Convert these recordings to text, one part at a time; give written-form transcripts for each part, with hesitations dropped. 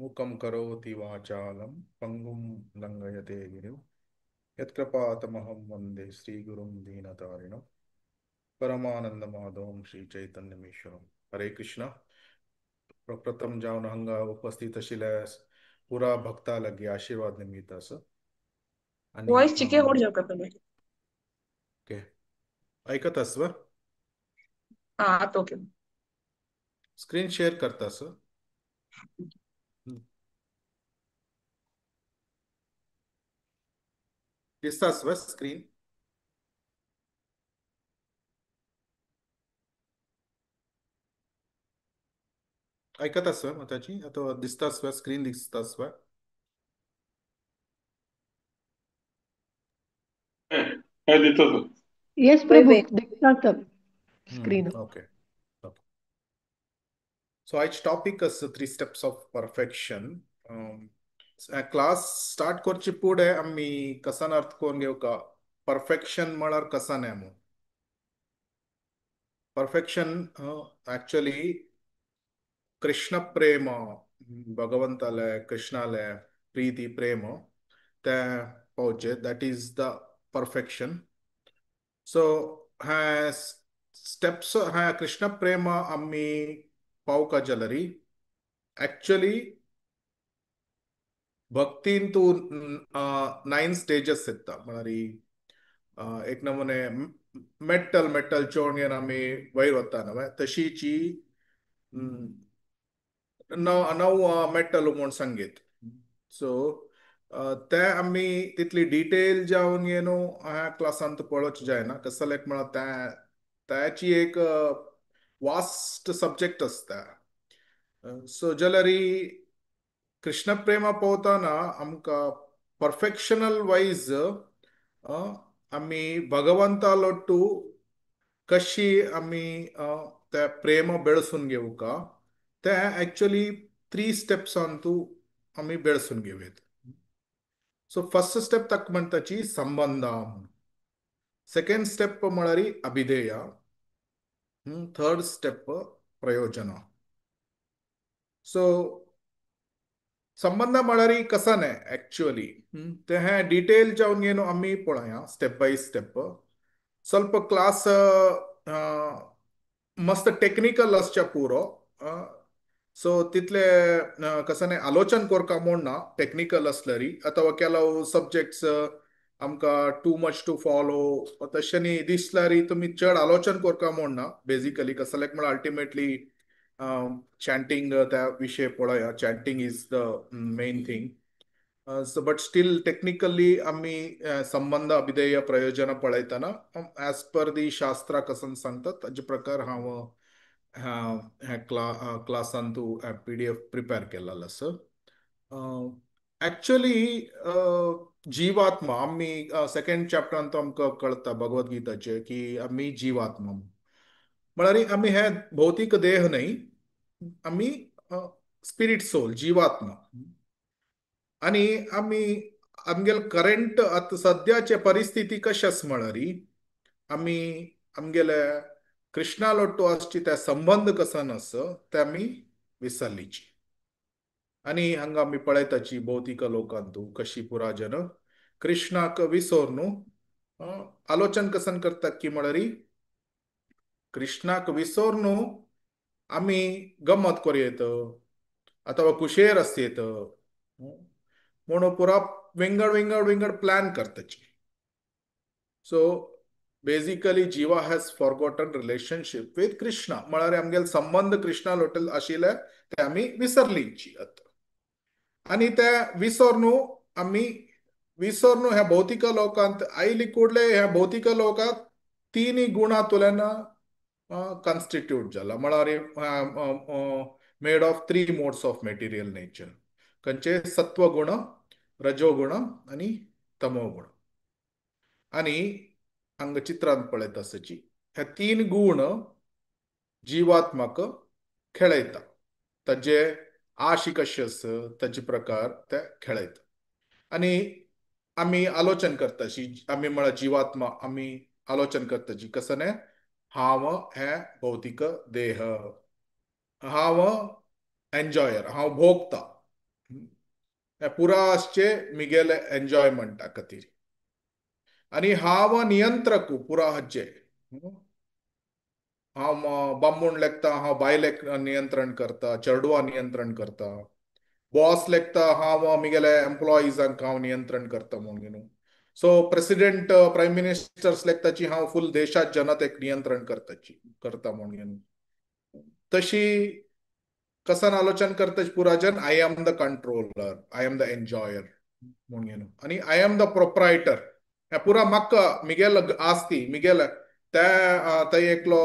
मूकं करोति वाचालं पङ्गुं लङ्घयते गिरिं यत्कृपातमहं वन्दे श्रीगुरुं दीनतारिणं परमानंदमाधवं श्रीचैतन्यमीश्वरं. हरे कृष्णा. प्रप्रथम जाऊन हंगा उपस्थित आशिल्ल्या पुरा भक्ता लगी आशीर्वाद निमित्त असं आणि वॉइस चिके होड जाऊ का तुम्ही? ओके. ऐकत असव. हा आता ओके. स्क्रीन शेअर करता असं. दिसता असव स्क्रीन. ऐकत असव मग त्याची आता दिसता असव स्क्रीन दिसता असव. देतो तो. येस होय प्रभू बे. दिखतात screen. Okay. So its topic is three steps of perfection. Class start करचे पुढे आम्ही कसान अर्थ करून घेऊ का परफेक्शन म्हळ्यार कसा नाही म्हणून. परफेक्शन ऍक्च्युअली कृष्ण प्रेम भगवंताले कृष्णाले प्रीती प्रेम ते पावचे that is the perfection. So हा स्टेप्स हा कृष्ण प्रेम आम्ही पावका जलरी ऍक्च्युअली भक्तीन तू 9 स्टेजेस येता म्हळ्यार एक नमुने मेटल मेटल चोवणेन आमी वयर वता न्हय तशीची नव मेटल म्हणून सांगीत. सो ते आम्ही तितली डिटेल जावन येनो ह्या क्लासांत पळोवचे जायना कसं लायक म्हळ्यार त्याची एक वास्ट सब्जेक्ट असता. सो जाल्यार कृष्ण प्रेमा पोवताना आमकां परफेक्शनल वायज आमी भगवंता लोट्टू कशी आमी ते प्रेम बेळसून घेवका ते ऍक्च्युअली 3 स्टेप्सान तू आमी बेळसून घेवयत. सो फर्स्ट स्टेप ताका म्हणटाची संबंधा. सेकंड स्टेप म्हळ्यार अभिधेया. थर्ड स्टेप प्रयोजना. सो संबंध म्हळ्यार कसा नाही ऍक्च्युअली ते हे डिटेल जावन घेवन आम्ही पळया स्टेप बाय स्टेप. ಸ್ವಲ್ಪ क्लास मस्त टेक्निकल असच्या पुरो. सो तितले कसं नाही आलोचन करका म्हूण ना टेक्निकल असल्यारी अथवा ಕೆಲವು सब्जेक्ट्स आमकां टू मच टू फॉलो तशें न्ही दिसल्यार तुमी चड आलोचन करका म्हूण ना बेसिकली कसं लायक म्हळ्यार अल्टिमेटली चॅन्टिंग त्या विषय पळया. Chanting is the main thing. So but still technically आम्ही संबंध अभिधेय प्रयोजन पळयतना ॲज पर दी शास्त्रा कसं सांगतात ताजे प्रकार हांव ह्या क्लासान तू PDF प्रिपेअर केलेलो आसा. ऍक्च्युअली जीवात्मा आम्ही सेकंड चॅप्टरांत आमकां कळटा भगवद्गीताचे की आम्ही जीवात्मा म्हळ्यार आम्ही हे भौतिक देह नाही आम्ही स्पिरिट सोल जीवात्मा. आणि आम्ही आमगेल करंट आता सध्याचे परिस्थिती कशी आस म्हळ्यार आम्ही आमगेले कृष्णा लोट्टू आसची त्या संबंध कसं नस ते आम्ही विसरलीची. आणि हांगा आम्ही पळयताची भौतिक लोकांतू कशी पुराजन कृष्णाक विसरून आलोचन कसन करतात की म्हळ्यार कृष्णाक विसरून आम्ही गम्मत करूं अथवा कुशेर असतेत म्हणून पुरा विंगड विंगड विंगड प्लॅन करताची. सो बेसिकली जीवा has forgotten relationship with Krishna म्हळ्यार आमगेले संबंध कृष्णा लोटल आशिल्ले ते आम्ही विसरलीची. आणि ते विसरून आम्ही विसरून ह्या भौतिक लोकांत आयली कुडले ह्या भौतिक लोकांत 3 गुणांतल्यान कॉन्स्टिट्यूट जाला म्हळ्यार made of 3 modes of material nature खंयचे सत्वगुण रजोगुण आणि तमोगुण. आणि हांगा चित्रांत पळयत आसची हे 3 गुण जीवात्माक खेळयता ताजे आशी कशी आस ताचे प्रकार ते खेळयता. आणि आम्ही आलोचन करताची आम्ही म्हळ्यार जीवात्मा आम्ही आलोचन करताची कसं नाही हांव हे भौतिक देह हांव एन्जॉयर हांव भोगता पुरा आसचे मिगेले एन्जॉयमेंटा खातीर आनी हांव नियंत्रक पुरा हाचे हांव बांबून लेखता हांव बायलेक नियंत्रण करता चेडवां नियंत्रण करता बॉस लेखता हांव मिगेले एम्प्लॉईजांक हांव नियंत्रण करता म्हणून सो प्रेसिडेंट प्रायम मिनिस्टर्स लेखताची हांव फुल देशात जनतेक नियंत्रण करता म्हणून तशी कसन आलोचन करताच पुरा जन I am the controller I am the enjoyer म्हणून आणि आय एम द प्रोप्रायटर हे पुरा म्हाका मिगेल आस्ती मिगेल थंय एकलो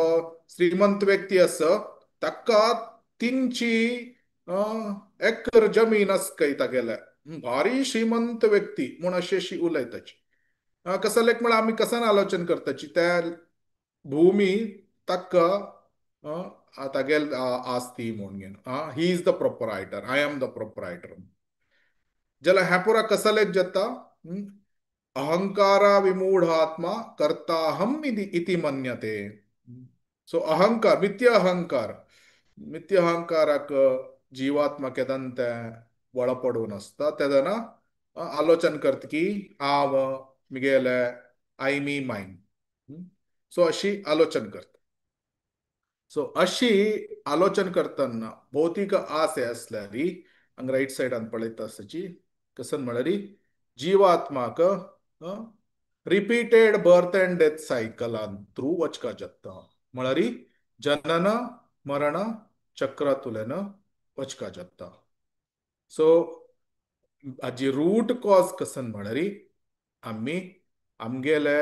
श्रीमंत व्यक्ती आसा ताका 300 एकर जमीन आसकय तागेल्या भारी श्रीमंत व्यक्ती म्हूण अशी उलयताची कसं लेख म्हळ्यार आमी कसन आलोचन करताची त्या भूमी ताका तागेल आस्ती म्हणून he is the proprietor I am the proprietor जाल्यार हे पुरा कसं लेख जाता अहंकारा विमूढ आत्मा कर्ताहम इति मन्यते सो अहंकार मिथ्य अहंकाराक जीवात्मा केदन ते ಒಳಪಡುವನ್ असता तेदना आलोचन करता की हांव मिगेले आय मी मायन सो अशी आलोचन करता सो अशी आलोचन करतना भौतिक आसे असल्यारी हांगा राईट सायडान पळयता आसची कसन म्हळ्यार जीवात्माक रिपीटेड बर्थ एंड डेथ सायकलान थ्रू वचका जाता म्हळ्यार जनन मरण चक्रातुल्यान वचका जाता सो हाजी रूट कॉज कसन म्हळ्यार आमी आमगेले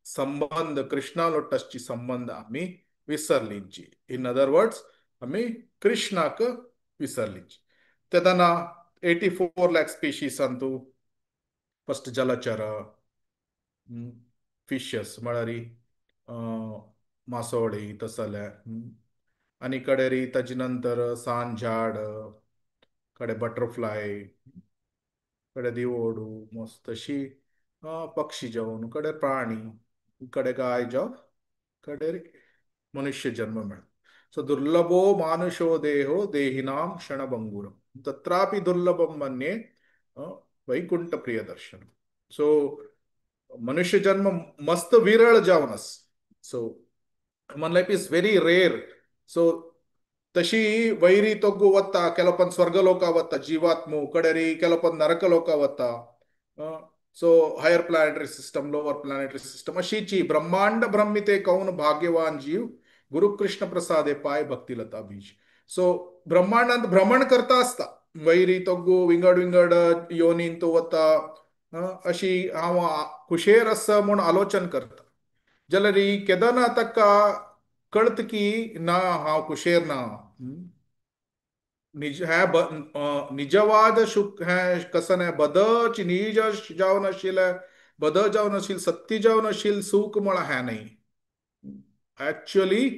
संबंध कृष्णा लोटसची संबंध आमी विसरलींची इन अदर वर्ड्स आमी कृष्णाक विसरलींची तेदना 84 लाख स्पेशीसान तूं फस्ट जलचर फिशस म्हळ्यार मासोळी तसले आनी कडेरी ताजे नंतर सांझाड कडे बटरफ्लाय कडे दिवोडू मस्त अशी पक्षी जावन कडे प्राणी कडे गाय जावन कडे मनुष्य जन्म मेळ सो दुर्लभो मानुषो देहो देहिनाम क्षणभंगुरम तत्रापि दुर्लभम मन्ये वैकुंठ प्रियदर्शन सो मनुष्य जन्म मस्त विरळ जावनस so human life is very rare so तशी वैरी तोग्गू वता ಕೆಲವೊಂದು ಸ್ವರ್ಗಲೋಕ वता जीवात्मो कडेरी ಕೆಲವೊಂದು नरकलोक वता so higher planetary system lower planetary system अशीची ब्रह्मांड ब्रह्मिते कौन भाग्यवान जीव गुरु कृष्ण प्रसादे पाय भक्तिलता बीज सो ब्रह्मांडात भ्रमण करता असता वैरी तोग्गू विंगड विंगड योनीन तो वता अशी हांव खुशेर आसा म्हूण आलोचन करता जाल्यार केदना ताका कळत की ना हांव खुशेर ना निजवाद हे कसन बदच निज जावन आशिल्ले बद जावन आशिल्ले सत्य जावन आशिल्ले सूख म्हळ्यार हें न्ही एक्चुअली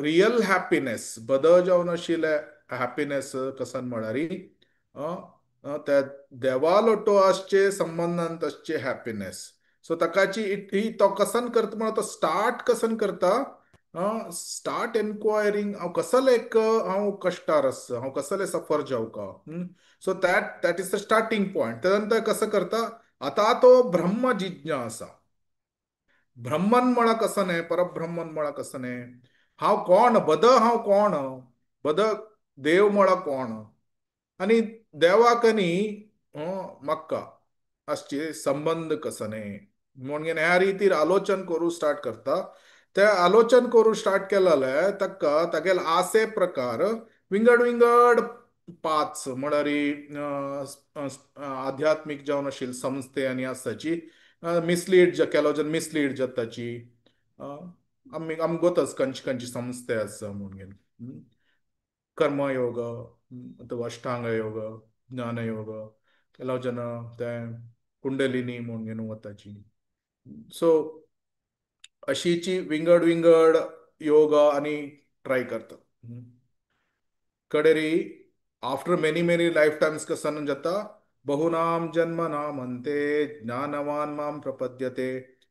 रियल हॅपीनेस बद जावन आशिल्ले हॅपीनेस कसन म्हळ्यार त्या देवा लोटो आसचे संबंधांत आसचे हॅपीनेस सो ताकाची ही तो कसन करता म्हळ्यार तो स्टार्ट कसन करता स्टार्ट एन्क्वायरिंग हांव कसले हांव कश्टार आसा हांव कसले सफर जावका so that is the starting point त्यानंतर कसं करता आता तो ब्रह्म जिज्ञासा ब्रह्मन म्हळ्यार कसं न्ही परब्रह्मन म्हळ्यार कसं न्ही हांव कोण हांव कोण बद देव म्हळ्यार कोण आनी देवाक न्ही म्हाका आसचे संबंध कसं न्ही म्हणून ह्या रितीर आलोचन करूं स्टार्ट करता ते आलोचन करूं स्टार्ट केलेले ताका तागेले आसे प्रकार विंगड विंगड पाच म्हळ्यार आध्यात्मीक जावन आशिल्ली संस्थे आनी आसाची मिसलीड केलो जन मिसलीड जाताची आमी गोतच खंयची संस्थे आसा म्हणून कर्मयोग अथवा अष्टांग योग ज्ञानयोग केलो जन ते कुंडलिनी म्हणून वताची सो अशीची विंगड विंगड योगा आनी ट्राय करता कडेरी आफ्टर मेनी लाईफ टाइम्स कसन जाता बहुनाम जन्म नामंते ज्ञानवान माम प्रपद्यते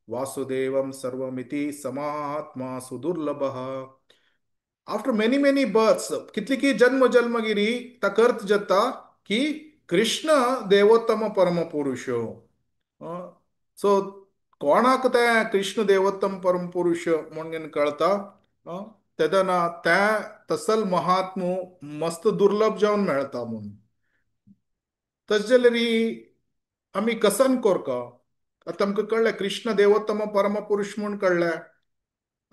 वासुदेवम सर्वमिति समात्मा सुदुर्लभः आफ्टर मेनी बर्थ्स कितली की जन्म जन्मगिरी ताका अर्थ जाता की कृष्ण देवोत्तम परम पुरुष. सो कोणाक ते कृष्ण देवोत्तम परम पुरुष म्हणून कळता तेदना त्या तसल महात्मो मस्त दुर्लभ जावन मेळता म्हणून. तशें जाल्यार आमी कसन कोरका. आतां आमकां कळ्ळें कृष्ण देवोत्तम परम पुरुष म्हूण कळ्ळें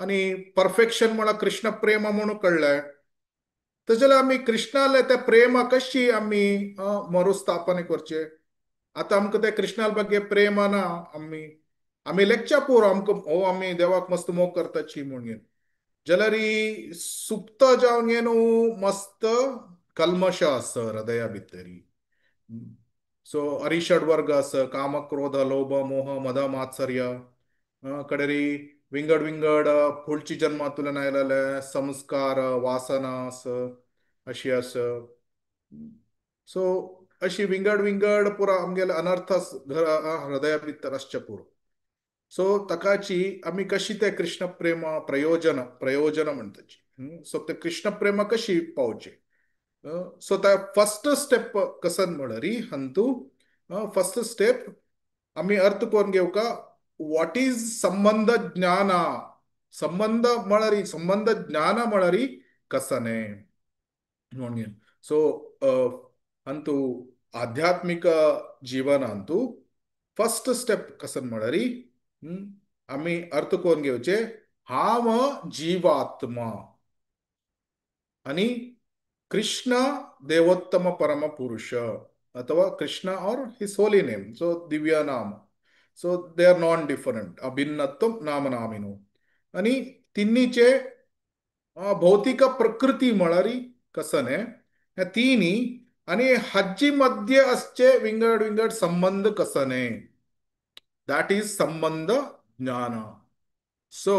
आनी परफेक्शन म्हळ्यार कृष्ण प्रेम म्हणून कळ्ळें. तशें जाल्यार आमी कृष्णाले त्या प्रेमा कशी आमी मरुस्थापन करचें. आतां आमकां त्या कृष्णा ಬಗ್ಗೆ प्रेम ना. आमी आमी लेखच्या पुरो आमकां आमी देवाक मस्त मोग करताची म्हणून जाल्यार सुप्त जावन न्हू मस्त कल्मश आस हृदया भितरी. सो अरिषड वर्ग आस काम क्रोध लोभ मोह मद मात्सर्य कडेरी विंगड विंगड फुडची जन्मांतल्यान आयलेले संस्कार वासना आस अशी आस. सो अशी विंगड विंगड पुरो आमगेले अनर्थ हृदया भितर आसचे पुरो. सो तकाची आमी कशी ते कृष्ण प्रेम प्रयोजन प्रयोजन म्हणटाची. सो ते कृष्ण प्रेम कशी पावचे. सो त्या फर्स्ट स्टेप कसन म्हळ्यार हंतू फर्स्ट स्टेप आमी अर्थ करून घेवका व्हॉट इज संबंध ज्ञान. संबंध म्हळ्यार संबंध ज्ञान म्हळ्यार कसने म्हणून. सो हंतू आध्यात्मिक जीवनांतू फर्स्ट स्टेप कसन म्हळ्यार आमी अर्थ करून घेवचे हांव जीवात्मा आनी कृष्ण देवोत्तम परम पुरुष अथवा कृष्ण और हिज होली नेम. सो दिव्य नाम. So they are non different अभिन्नत्व नाम नामिनो आनी तिन्नीचे भौतिक प्रकृती म्हळ्यार कसने हे तिनी आनी हाची मध्य असचे विंगड विंगड संबंध कसने. दॅट इज संबंध ज्ञान. So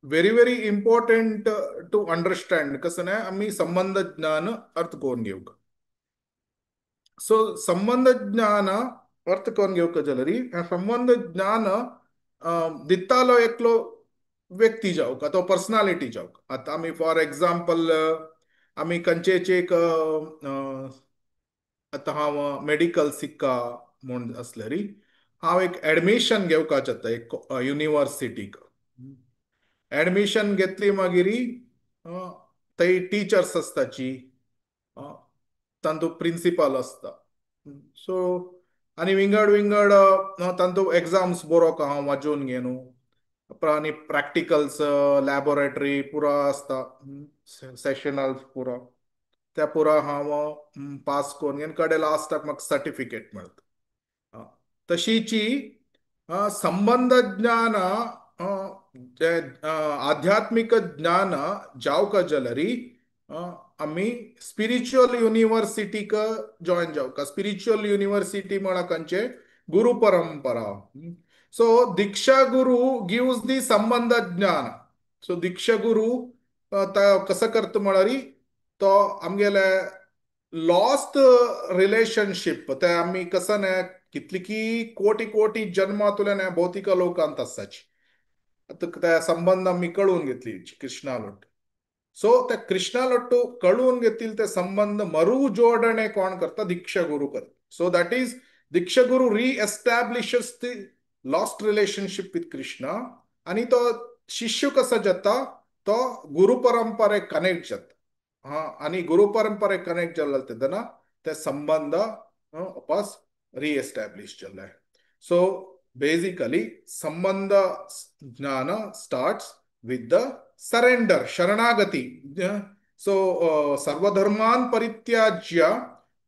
very very important to understand कसं आहे आम्ही संबंध ज्ञान अर्थ करून घेऊक. सो संबंध ज्ञान अर्थ करून घेवक जाल्यार संबंध ज्ञान दितालो एकलो व्यक्ती जावक अथवा पर्सनालिटी जावक. आतां आमी फॉर एग्जाम्पल आमी खंयचेच एक आतां हांव मेडिकल शिकता म्हूण आसल्यार हांव एक एडमिशन घेवपाक जाता एक युनिवर्सिटीक. एडमिशन घेतली मागीर थंय टिचर्स आसताची तांतू प्रिंसिपल आसता. सो आनी विंगड विंगड तांतू एग्जाम्स बरोवंक हांव वाजोवन घे न्हू आनी प्रॅक्टिकल्स लॅबोरेटरी पुरो आसता सेशनल्स पुरो त्या पुरो हांव पास करून घेवन कडे लास्टाक म्हाका सर्टिफिकेट मेळटा. तशीची संबंध ज्ञान आध्यात्मिक ज्ञान जावक जाल्यार आमी स्पिरिच्युअल युनिवर्सिटीक जॉइन जावक. स्पिरिच्युअल युनिवर्सिटी म्हळ्यार खंयचे गुरु परंपरा. So Diksha Guru gives the संबंध ज्ञान. सो दीक्षा गुरु कसं करता म्हळ्यार तो आमगेले लॉस्ट रिलेशनशीप ते आमी कसं न्हय कितली की कोटी कोटी जन्मांतल्यान भौतिक लोकांत आसताची त्या संबंध आमी कळून घेतली कृष्णा लोट. सो त्या कृष्णा लोट्टू कळून घेतली ते संबंध मरू जोडणे कोण करता दीक्षा गुरु करता. सो दॅट इज दीक्षा गुरु reestablishes the lost relationship with Krishna आनी तो शिष्य कसो जाता तो गुरु परंपरेक कनेक्ट जाता. आनी गुरु परंपरेक कनेक्ट जाला तेदना ते संबंध वापस रिएस्टॅब्लिश जाले. सो बेसिकली संबंध ज्ञान स्टार्ट्स विथ द सरेंडर शरणागती. सो सर्वधर्मान् परित्याज्य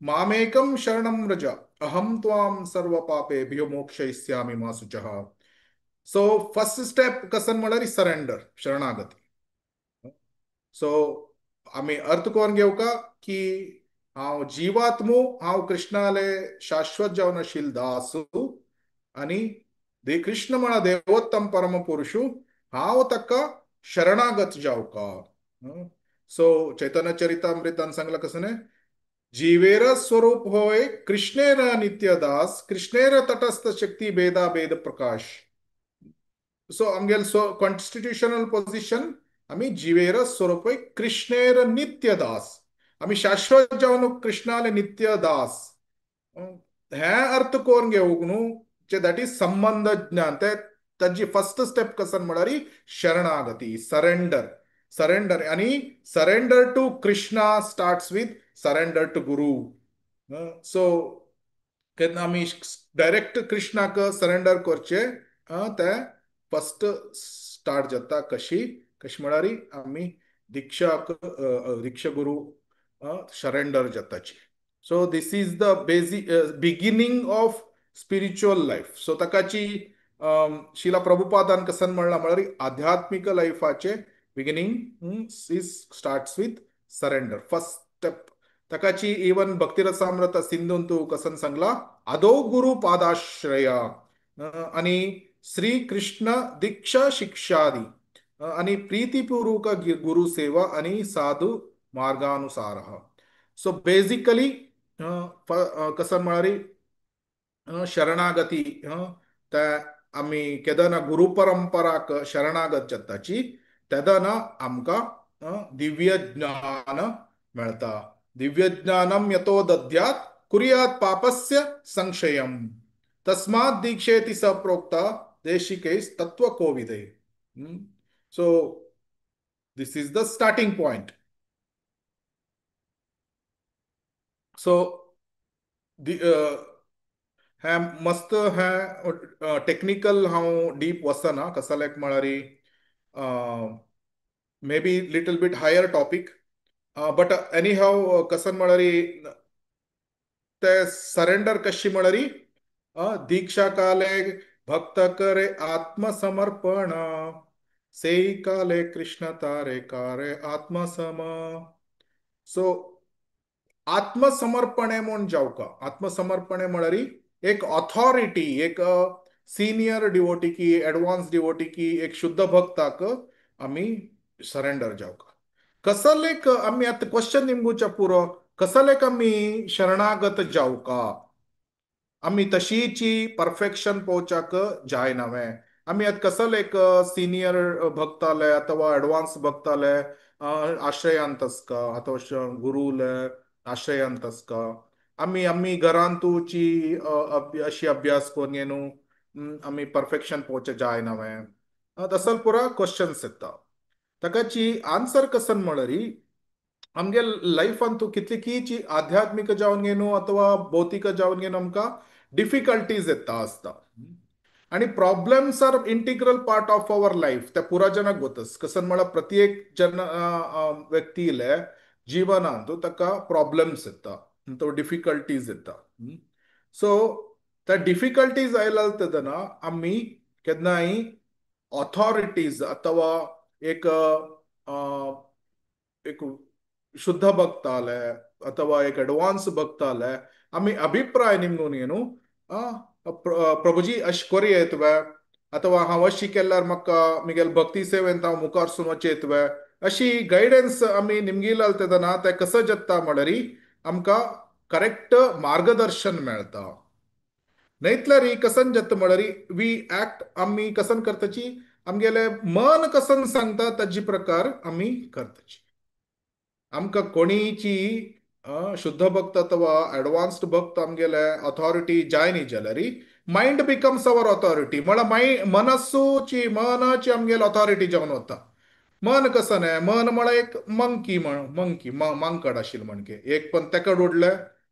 मामेकं शरणं व्रज अहं त्वां सर्व पापेभ्यो मोक्षयिष्यामि मा शुचः. सो फर्स्ट स्टेप कसन म्हळ्यार सरेंडर शरणागती. सो आमी अर्थ करून घेवका की हांव जीवात्मो हांव कृष्णाले शाश्वत जावन आशिल्लो दास आनी दे कृष्ण म्हळ्यार देवोत्तम परम पुरुष हांव ताका शरणागत जावका. सो चैतन्य चरितामृतान सांगला कसं न्हय जीवेर स्वरूप होय कृष्णेर नित्य दास कृष्णेर तटस्थ शक्ती भेदा भेद प्रकाश. सो आमगेल कॉन्स्टिट्युशनल पोजिशन आमी जीवेर स्वरूप होय कृष्णेर नित्य दास आमी शाश्वत जावन कृष्णाले नित्य दास हे अर्थ कोण घेवूंक न्हू जे दॅट इज संबंध ज्ञान ते ताजी फर्स्ट स्टेप कसन म्हळ्यार शरणागती सरेंडर सरेंडर आणि surrender to Krishna starts with surrender to guru so केन्ना आमी डायरेक्ट कृष्णाक सरेंडर करचे ते फर्स्ट स्टार्ट जाता कशी कशी म्हळ्यार आमी दिक्षाक दिक्षा गुरु सरेंडर जाताची so this is the basic beginning of spiritual life so ताकाची शिला प्रभुपादान कसन म्हणला म्हळ्यार आध्यात्मिक लाईफाचे beginning is starts with surrender first step ताकाची इवन भक्तिरसामृत सिंधून तू कसन सांगला आदो गुरु पादाश्रया आणि श्री कृष्ण दीक्षा शिक्षादी आणि प्रीतीपूर्वक गुरु सेवा आणि साधू मार्गानुसार सो बेसिकली कसन म्हळ्यार शरणागती ते आमी केदना गुरु परंपराक शरणागत जाताची तेदना आमकां दिव्य ज्ञान मेळटा दिव्य ज्ञानम यतो दद्यात कुर्यात पापस्य संशयम तस्मात् दीक्षेति स प्रोक्ता देशिकैस् तत्व कोविदे so this is the starting point so हे मस्त हे टेक्निकल हांव डीप वचना कसाल्याक म्हळ्यार may be little bit higher topic but anyhow कसन म्हळ्यार ते सरेंडर कशी म्हळ्यार दीक्षा काले भक्त करे आत्मसमर्पण सेई काले कृष्ण तारे कारे आत्मसम सो आत्मसमर्पणे म्हूण जावका आत्मसमर्पणे म्हळ्यार एक ऑथॉरिटी एक सिनियर डिवोटी की एडवान्स डिवोटी की एक शुद्ध भक्ताक आमी सरेंडर जावका कसलेक आमी आतां क्वेश्चन निमगुच्या पुरो कसलेक आमी शरणागत जावका आमी तशीची परफेक्शन पोवच्याक जायनावे आमी आतां कसलेक सिनियर भक्ताले अथवा एडवान्स भक्ताले आश्रयांत आसका अथवा गुरुले आश्रयांत आसका आमी आमी घरांतूची अशी अभ्यास कोरून न्हू आमी परफेक्शन पोवचे जायनावे तसल पुरा क्वेश्चन्स येता ताकाची आन्सर कसन म्हळ्यार आमगे लाईफान तू कितलीकीची आध्यात्मिक जावन गे न्हू अथवा भौतिक जावन गे आमकां डिफिकल्टीज येता आसता आणि problems are integral part of our life त्या पुरा जनाक गोतस कसन म्हळ्यार प्रत्येक जन व्यक्तीले जिवनांत ताका प्रॉब्लेम्स येता तो डिफिकल्टीज येता सो त्या डिफिकल्टीज आयला तेदना आमी केन्नाय ऑथॉरिटीज अथवा एक एक शुद्ध भक्ताले अथवा एक एडवान्स भक्ताले आमी अभिप्राय निमगून न्हू प्रभुजी अश कोरी येतवे अथवा हांव अशी केल्यार म्हाका म्हगेल भक्ती सेवेंत हांव मुखार सुन वचयतवे अशी गायडन्स आमी निमगेला तेदना ते कसं जाता म्हळ्यार आमकां करेक्ट मार्गदर्शन मेळटा नाहीतल्यार कसन जाता म्हळ्यार वी ऍक्ट आमी कसन करताची आमगेले मन कसन सांगता ताजे प्रकार आमी करताची आमकां कोणीची शुद्ध भक्त अथवा एडवान्स्ड भक्त आमगेले ऑथॉरिटी जाय न्ही जाल्यार माइंड बिकम्स अवर ऑथॉरिटी म्हळ्यार मनसूची मनाची आमगेली ऑथॉरिटी जावन वता मन कसं न्हय मन म्हळ्यार एक मंकी मंकी मांकड आशिल्लो म्हणके एक पण तेका डोडले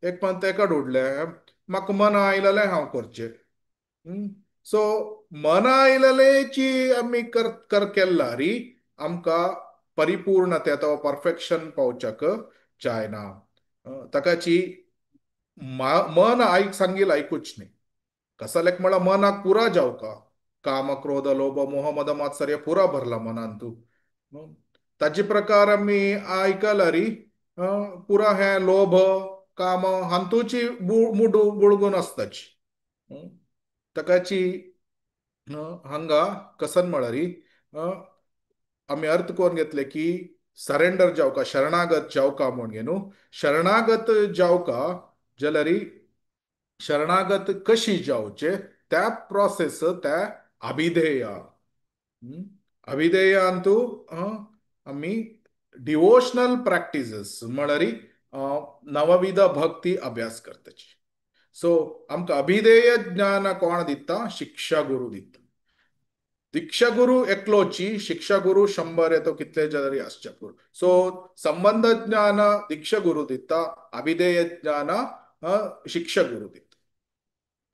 एक पण तेका डोडले म्हाका मन आयलेलें हांव करचें सो मन आयलेलेची आमी कर केल्यार आमकां परिपूर्णते अथवा परफेक्शन पावच्याक जायना ताकाची मन आयक सांगील आयकूच न्ही कसलेक म्हळ्यार मनाक पुरा जावका काम क्रोध लोभ मोह मद मात्सर्य पुरा भरला मनान तू ताजे प्रकार आमी आयकल्यार पुरा हे लोभ काम हांतूची मुडू बुळगून आसताची ताकाची हांगा कसन म्हळ्यार आमी अर्थ करून घेतले की सरेंडर जावका शरणागत जावका म्हूण गे न्हू शरणागत जावका जाल्यार शरणागत कशी जावचे त्या प्रोसेस त्या अभिधेय अभिधेयांतू आमी डिवोशनल प्रॅक्टिसेस म्हळ्यार नवविध भक्ती अभ्यास करताची सो आमकां अभिधेय ज्ञान कोण दिता? शिक्षा गुरु दिता. दीक्षा गुरु एकलोची, शिक्षा गुरु 100 येतो कितले जरी आसचे पूण. सो संबंध ज्ञान दीक्षा गुरु दिता, अभिधेय ज्ञान शिक्षा गुरु दिता.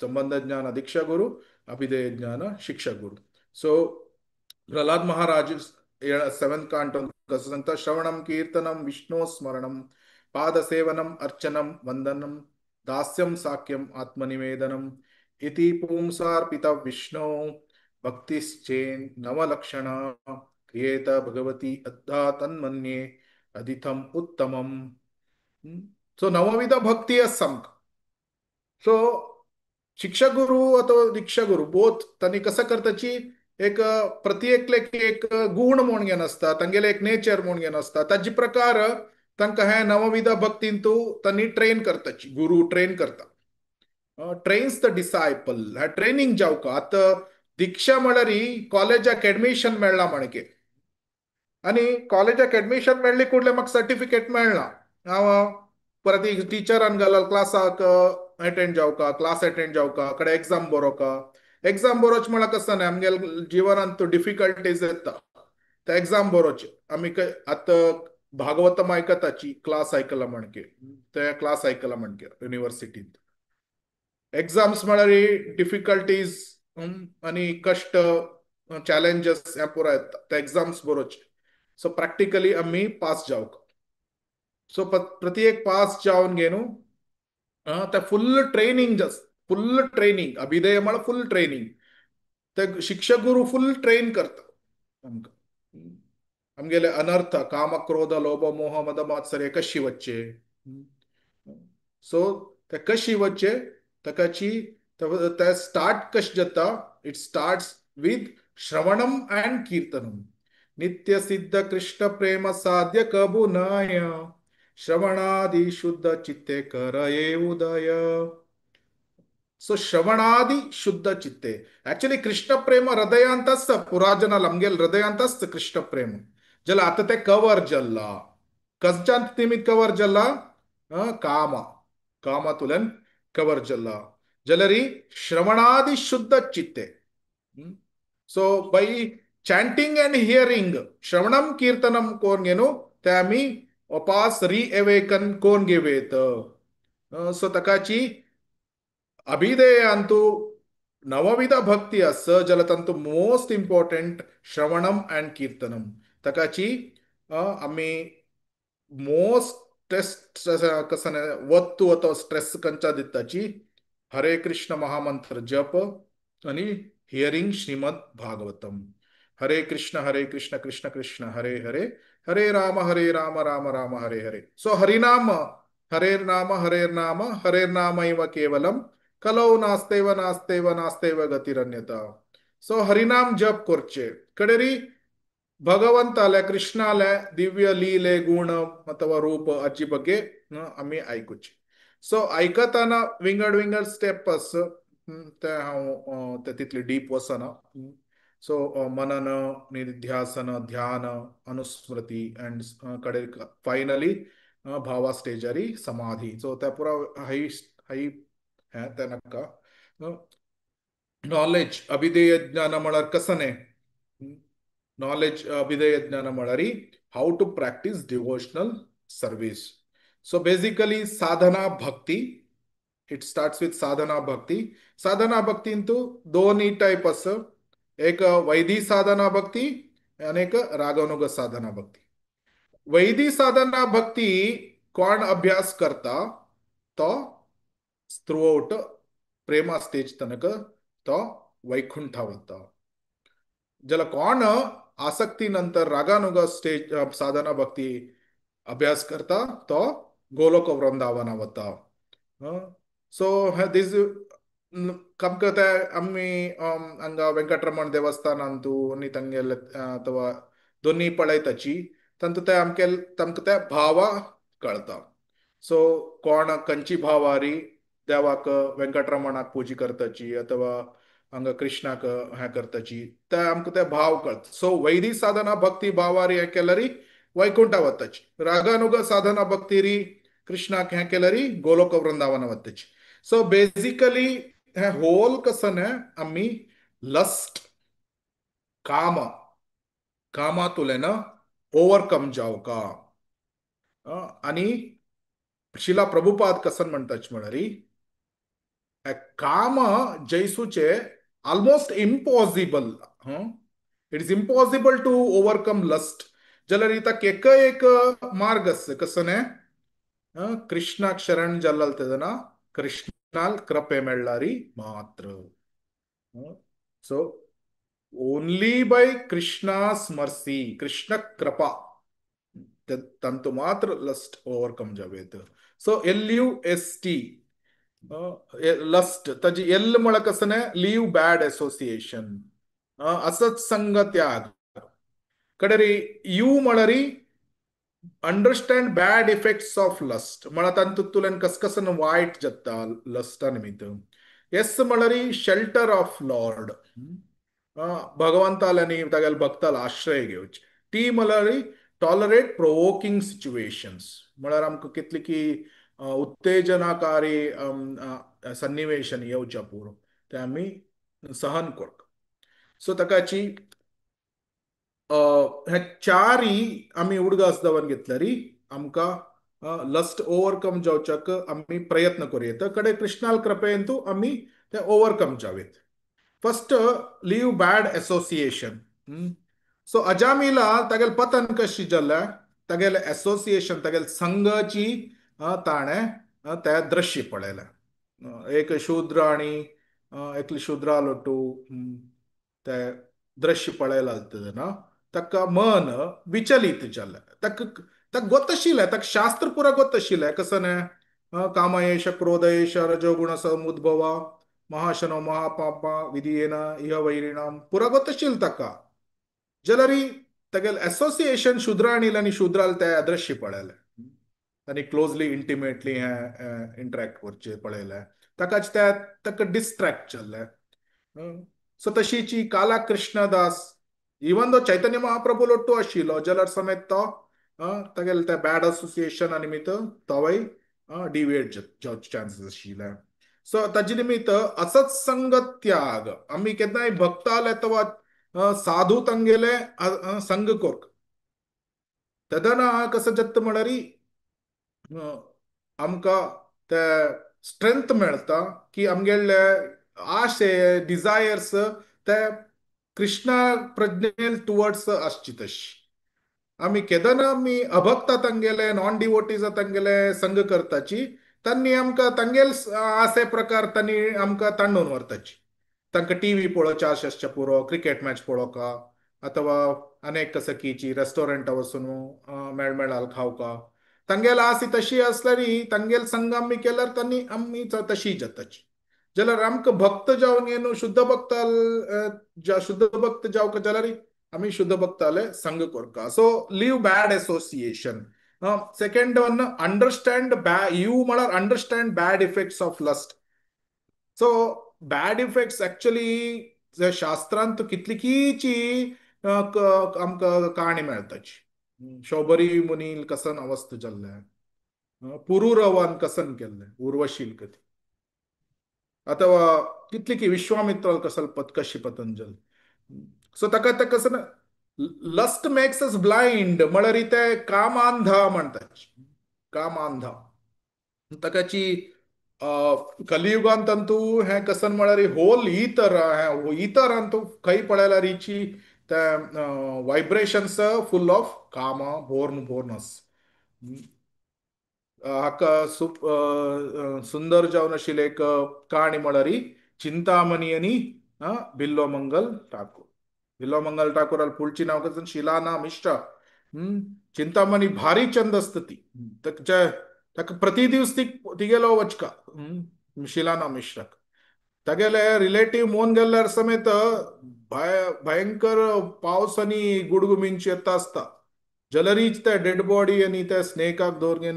संबंध ज्ञान दीक्षा गुरु, अभिधेय ज्ञान शिक्षा गुरु. So Pralhad Maharaj 7th canto कसं सांगता? श्रवणम कीर्तनम विष्णु स्मरणम पादसेवनम अर्चनम वंदनम दास्यम साक्यम आत्मनिवेदनम इति पुंसार्पित विष्णु भक्तिश्चेन नवलक्षण क्रियेत भगवती अद्धा तन्मन्ये अदितम उत्तमम. सो नवविध भक्ती असंक. सो शिक्षक गुरु अथवा दीक्षा गुरु बोथ त्यांनी कसं करताची एक प्रत्येकले एक गुण म्हूण घेवन आसता, तांगेले एक नेचर म्हूण घेवन आसता. ताजे प्रकार तांकां हे नवविध भक्तींतू त्यांनी ट्रेन करताची. गुरु ट्रेन करता, ट्रेन्स द डिसायपल. ह्या ट्रेनिंग जावका. आतां दीक्षा म्हळ्यार कॉलेजाक एडमिशन मेळ्ळा म्हणके, आनी कॉलेजाक एडमिशन मेळ्ळी कुडले म्हाका सर्टिफिकेट मेळना. हांव परत टिचरान घालल क्लासाक अटेंड जावका, क्लास अटेंड जावका, कडे एग्जाम बरोवका. एग्जाम बरोवचे म्हळ्यार कसं न्ही, आमगेल्या जिवनांत डिफिकल्टीज येता ते एग्जाम बरोवचे. आमी आतां भागवतम आयकताची क्लास आयकला म्हणके, ते क्लास आयकला म्हणके युनिव्हर्सिटींत. एग्जाम्स म्हळ्यार डिफिकल्टीज आनी कश्ट चॅलेंजेस हे पुरो येता, ते एग्जाम्स बरोवचे. सो प्रॅक्टिकली आमी पास जावका. सो प्रत्येक पास जावन घेवन ते फुल्ल ट्रेनिंग फुल्ल ट्रेनिंग. अभिधेय म्हळ्यार फुल ट्रेनिंग. ते शिक्षक गुरु फुल ट्रेन करता आमकां. आमगेले अनर्थ काम क्रोध लोभ मोह मद मात्सर्य कशी वच्चे. सो ते कशी वच्चे ताकाची ते स्टार्ट कशें जाता. इट स्टार्ट्स विथ श्रवणम अँड कीर्तनम. नित्य सिद्ध कृष्ण प्रेम साध्य कबुनाय श्रवणादि शुद्ध चित्ते करये उदय. सो श्रवणादि शुद्ध चित्ते. ऍक्च्युली कृष्ण प्रेम हृदयांत आसता. पुराजनाल आमगेल हृदयांत आसता कृष्ण प्रेम. जाल्यार आतां ते कवर जाल्ला. कसच्यान निमित्त कवर जाल्ला? कामातुल्यान कवर जाल्ला. जाल्यार श्रवणादि शुद्ध चित्ते. So by chanting and hearing, श्रवणम कीर्तनम कोण घेनु ते आमी वापस रिएवेकन कोण घेवेत. सो ताकाची अभिधेयांतू नवविध भक्ती आस जाल्यार तांतू मोस्ट इम्पॉर्टंट श्रवणम अँड कीर्तनम. ताकाची आमी मोस्ट स्ट्रेस कसं वत्तू अथवा स्ट्रेस खंयच्या दिताची हरे कृष्ण महामंत्र जप आणि हियरिंग श्रीमद भागवतम. हरे कृष्ण कृष्ण कृष्ण हरे हरे, हरे राम राम राम हरे हरे. सो हरिनाम हरे नाम इव केवलम कलौ नास्तेव नास्तेव नास्तेव गतिरन्यता. सो हरिनाम जप करचे कडेरी भगवंताले कृष्णाले दिव्य लीले गुण अथवा रूप हाची बगे आमी आयकुचे. सो आयकताना विंगड विंगड स्टेप्स ते हांव ते तितले डीप वचना. सो मनन निध्यासन ध्यान अनुस्मृती अँड कडे फायनली भावा स्टेजारी समाधी. सो त्या पुरा हाई हाई हे तेनाका नॉलेज अभिधेय ज्ञान म्हळ्यार कसं न्ही. नॉलेज अभिधेय ज्ञान म्हळ्यार how to practise devotional service. So basically साधना भक्ती. इट स्टार्ट्स विथ साधना भक्ती. साधना भक्तींतू दोन्ही टाईप आस. एक वैदी साधना भक्ती आणि एक रागानुग साधना भक्ती. वैदी साधना भक्ती कोण अभ्यास करता तो थ्रू आउट प्रेमा स्टेज तनक तो वैकुंठा वता. जाल्यार कोण आसक्ती नंतर रागानुग स्टेज साधना भक्ती अभ्यास करता तो गोलोक वृंदावना वता. सो दीस आमकां ते आमी हांगा वेंकटरमण देवस्थानांतू आनी तांगेले अथवा दोनी पळयताची तांतू ते तांकां ते भावा कळटा. सो कोण खंयची भावारी देवाक वेंकटरमणाक पुजा करताची अथवा हांगा कृष्णाक हे करताची ते आमकां ते भाव कळटा. सो वैदी साधना भक्ती भावारी हे केल्यार वैकुंठा वताची. रागानुग साधना भक्ती री कृष्णाक हे केल्यार गोलोक वृंदावन वताची. सो बेसिकली हे होल कसं ना आम्ही लस्ट काम कामातुल्यानं ओव्हरकम जाऊ का आणि शिला प्रभुपाद कसं म्हणतात म्हणारी काम जैसूचे almost impossible it is impossible to overcome lust जाल्यार इताक एक मार्ग असतं कसं ने कृष्णाक शरण जाल्ला तेदना कृष्णाल कृपे मेळ्ळारी मात्र so only by Krishna's mercy कृष्ण कृपा तंतु मात्र लस्ट ओव्हरकम जावेत सो LUST लस्ट ताजी एल म्हळ्यार कसं ने लीव बॅड असोसिएशन असंच संग त्याग कडेरी यू म्हळ्यार understand bad effects of lust म्हळ्यार तातूंतल्यान कसकसन वायट जाता लस्टा निमित्त एस म्हळ्यार शेल्टर ऑफ लॉर्ड भगवंतालानी तागेले भक्ताला आश्रय घेवचे टी म्हळ्यार टॉलरेट प्रोवोकिंग सिच्युएशन्स म्हळ्यार आमकां कितली की उत्तेजनाकारी सन्निवेशन येवच्या पुरो ते आमी सहन करता सो ताकाची हे चारही आम्ही उडगास दावन घेतल्यारी आमकां लस्ट ओव्हरकम जावच्याक आम्ही प्रयत्न करूं कडे कृष्णाल कृपेंतू आम्ही ते ओव्हरकम जावेत first leave bad association so Ajamila तागेले पतन कशी जाल्ल्या तागेले असोसिएशन तागेले संघची ताणें त्या दृश्य पळयल्या एक शूद्र आणि एकली शुद्रा लोटू ते दृश्य पळयला तेदना ताका मन विचलित जालें ताका गोत्तशिल्लें ताका शास्त्र पुरा गोत्तशिल्लें कसं ने कामयेश क्रोधयेश रजोगुण समुद्भवा महाशनो महापापा विधियेन इह वैरिणां पुरा गोत्तशिल्लें ताका जाल्यार तागेलें एसोसिएशन शुद्राणील आनी शुद्राल ते दृश्य पळयलें तांणी क्लोजली इंटिमेटली हे इंटरॅक्ट करचे पळयलें ताकाच ताका डिस्ट्रॅक्ट जाल्लें सो तशीची काला कृष्णदास इवन दो चैतन्य महाप्रभू लोट्टू आशिल्लो जाल्यार समेत तो तागेले त्या बॅड असोसिएशना निमित्त तोवय डिविएट जावचे चान्सीस आशिल्ले सो ताजे निमित्त असंच संगत त्याग आम्ही केन्नाय भक्ताल अथवा साधू तांगेले संग कोरक तेदना कसं जत्त म्हळ्यार आमकां ते स्ट्रेंथ मेळटा की आमगेले आशे डिझायर्स ते कृष्णा प्रज्ञेल टुवर्ड्स आसची तशी आम्ही केदना आम्ही अभक्ता तांगेले नॉन डिवोटीज तांगेले संग करताची तांणी आमकां तांगेल आसे प्रकार तांणी आमकां तांडून व्हरताची तांकां टीव्ही पळोवचे आशा आसचे पुरो क्रिकेट मॅच पळोवका अथवा अनेक सकीची रेस्टॉरंटा वचून मेळमेळाल खावका तांगेल आसी तशी आसल्यार तांगेल संग आमी केल्यार तांणी आमी तशी जाताची जाल्यार आमकां भक्त जावन न्हू शुद्ध भक्त शुद्ध भक्त जावक जाल्यार आम्ही शुद्ध भक्ताले संग करका so leave bad association second one understand you म्हळ्यार understand bad effects of lust so bad effects actually शास्त्रांत कितलीकीची आमकां काणी मेळटाची शौबरी मुनील कसन अवस्थ जाल्ले पुरुरवान कसन केल्ले उर्वशील कधी अथवा कितली की विश्वामित्राल कशी पतंजल सो ताका ते कसं लस्ट मेक्स अस ब्लाइंड म्हळ्यार ते कामांधा म्हणटात कामांधा ताकाची कलियुगांतंतू हे कसन म्हळ्यार होल ही तरांतू खंय पळयल्यार हिची वायब्रेशन्स फुल ऑफ कामा बोर्नस हाका सुंदर जावन आशिल्ले एक काणी म्हळ्यार चिंतामणी आणि बिल्लो मंगल ठाकूर बिल्लो मंगल ठाकूर पुढची नाव कसं शिलाना मिश्रा चिंतामणी भारी चंद असत ती ताका प्रति दिवस तिगेलो वचका शिलाना मिश्राक तागेले रिलेटिव्ह मोन गेल्यार समेत भयंकर पावस आणि गुडगु मिंच येता आसता जाल्यारीच ते डेड बॉडी आणि त्या स्नेकाक दवरगे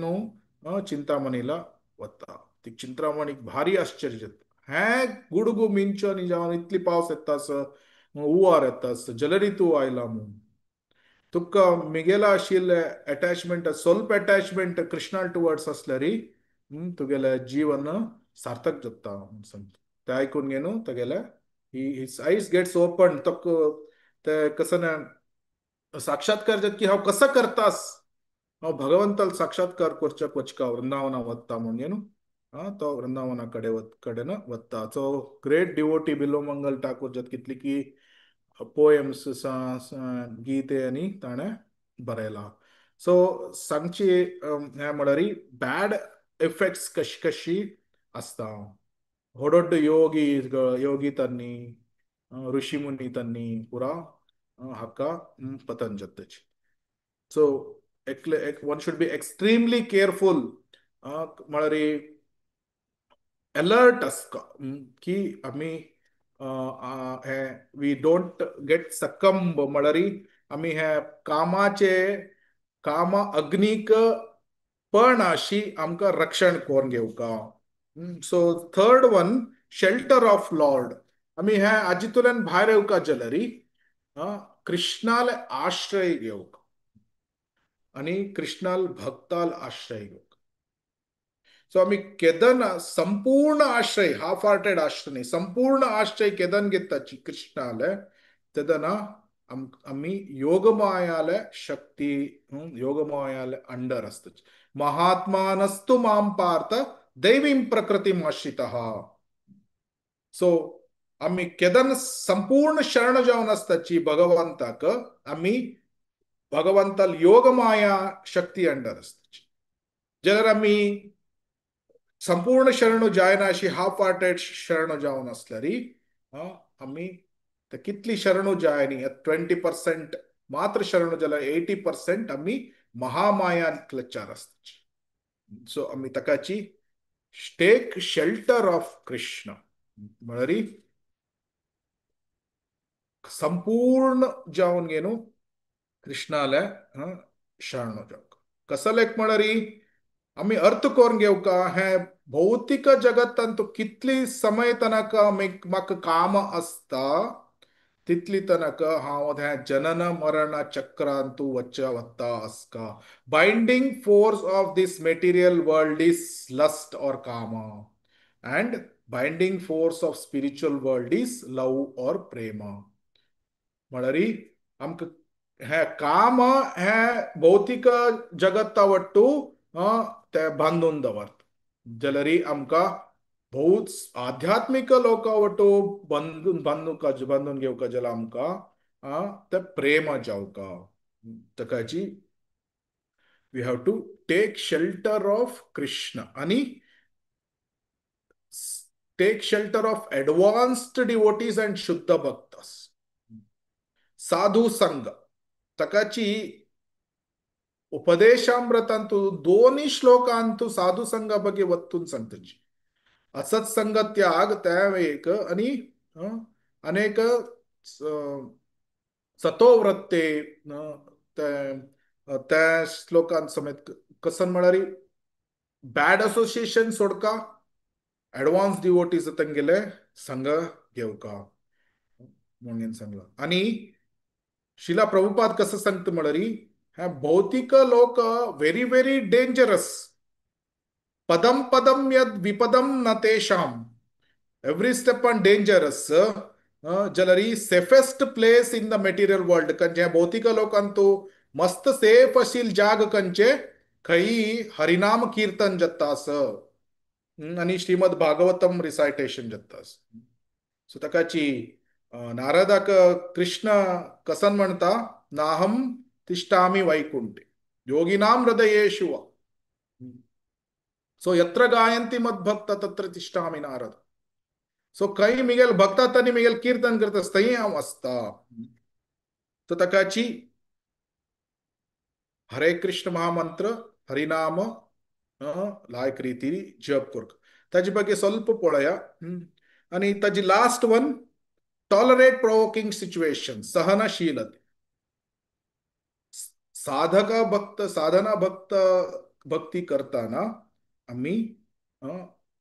चिंतामणीला वता ती चिंतामणीक भारी आश्चर्य जाता हे गुडगु मिंच आणि जावन इतली पावस येता हुंवार येता जाल्यारी तूं आयला म्हणून तुका मिगेला आशिल्ले अटॅचमेंट स्वल्प अटॅचमेंट कृष्णा टुवर्ड्स असल्यारी तुगेले जीवन सार्थक जाता म्हूण सांगता. ते आयकून घे न्हू तेगेले हिज आईज गेट्स ओपन तो ते कसं साक्षात्कार जात की हांव कसं करतास हांव भगवंताल साक्षात्कार करच्या वचका वृंदावना वत्ता म्हणजे न्हू तो वृंदावना कडेन वत्ता. So great devotee Bilvamangal Thakur जात कितली की पोएम्स गीते आनी ताणें बरयला. सो सांगची हे म्हळ्यार बॅड इफेक्ट्स कशी कशी असता. व्हडोड योगी तन्नी ऋषी मुनी तन्नी पुरा हाका पतंजतीची. So one should be extremely careful म्हळ्यार अलर्ट असका की आमी हे वी डोंट गेट सकंब म्हळ्यार आमी हे काम अग्नीक पण अशी आमकां रक्षण करून घेवका. So third one shelter of lord आमी हे हाजीतूल्यान भायर येवका जाल्यार कृष्णाल आश्रय घेवका आणि कृष्णाल भक्ताल आश्रय घेवका. सो आम्ही केदन संपूर्ण आश्रय हाफ हार्टेड आश्रय नाही संपूर्ण आश्रय केदन घेताची कृष्णाले तेदना आम्ही योगमायाले शक्ती योगमायाले अंडर असतच. महात्मानस्तु माम पार्थ दैवीं प्रकृतीम आश्रितः. सो आम्ही केदन संपूर्ण शरण जावन असताची भगवंताक आम्ही भगवंताल योगमाया शक्ती अंडर असताची. जाल्यार आम्ही संपूर्ण शरण जायना अशी हाफ हार्टेड शरण जावन असल्यार आम्ही कितली शरणू जायनी 20% मात्र शरणू जाल्यार 80% आम्ही महामाया क्लचार असताची. सो आम्ही तकाची टेक शेल्टर ऑफ कृष्ण म्हळ्यार संपूर्ण जावन घेनू कृष्णाले शरण जावक कसलेक म्हळ्यार आम्ही अर्थ करून घेवका हे भौतिक जगतांत कितली समय तनक म्हाका काम असता तितली तनक हांव हे जनन मरण चक्रांतू वत्ता असका. Binding force of this material world is lust और काम and binding force of spiritual world is love or prema. म्हळ्यार आमकां हे काम हे भौतिक जगतावट्टू ते बांदून दवरता जाल्यार आमकां बहुत आध्यात्मिक लोकावट्टू बांदून घेवका जाल्यार आमकां ते प्रेम जावका. तकाची we have to take shelter of Krishna आणि take shelter of advanced devotees and शुद्ध भक्तस. साधू संघ तकाची उपदेशामृतांतू दोन्ही श्लोकांतू साधू संघ ಬಗ್ಗೆ ಒತ್ತುನ್ ಸಂತಜಿ. असत्संग त्याग त्यावेक आणि अनेक सतोवृत्ते त्या श्लोकांत समेत कसन म्हळ्यार बॅड असोसिएशन सोडका एडवान्स डिवोटीज तेंगेले संघ घेवका म्हणून सांगला. आणि शिला प्रभुपाद कसं सांगता म्हळ्यार हे भौतिक लोक व्हेरी व्हेरी डेंजरस पदम पदम यद विपदम न तेषाम एव्हरी स्टेप ऑन डेंजरस जाल्यार safest place in the material world खंयचे भौतिक लोकांतू मस्त सेफ आशिल जाग खंयचे खंयी हरिनाम कीर्तन जाता आणि श्रीमद भागवतम रिसायटेशन जाता. सो तकाची नारदाक कृष्ण कसन म्हणता नाहम तिष्ठामि वैकुंठे योगिनाम हृदयेषु. सो यत्र गायन्ति मद्भक्त तत्र तिष्ठामि नारद. सो खंय मिगेल भक्तात आनी मिगेल कीर्तन करता थंय हांव आसता. सो तकाची हरे कृष्ण महामंत्र हरिनाम लायक ರೀತಿ जप करक ताजे ಬಗ್ಗೆ ಸ್ವಲ್ಪ पळया. आणि ताजी last one tolerate provoking situation सहनशीलते. साधना भक्ती करताना आम्ही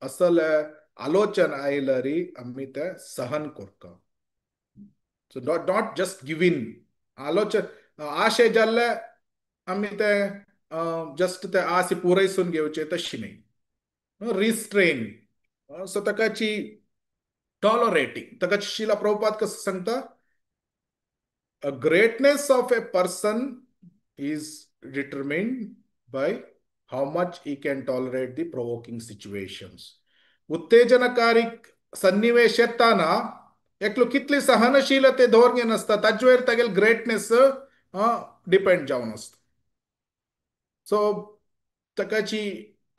असले आलोचन आयल्यारी आम्ही ते सहन करता. So not just give in आलोचन आशे जाल्ले आम्ही ते जस्ट ते आसे पुरयसून घेवचे तशी नाही. रिस्ट्रेन सो ताकाची टॉलरेटिंग ताकाची शिला प्रभुपाद कसं सांगता a greatness of a person is determined by how much he can tolerate the provoking situations. उत्तेजनकारी सन्निवेश येताना एकलो कितली सहनशीलते धोरणे नसतात ताजेर तागेल ग्रेटनेस डिपेंड जावन असता. सो ताकाची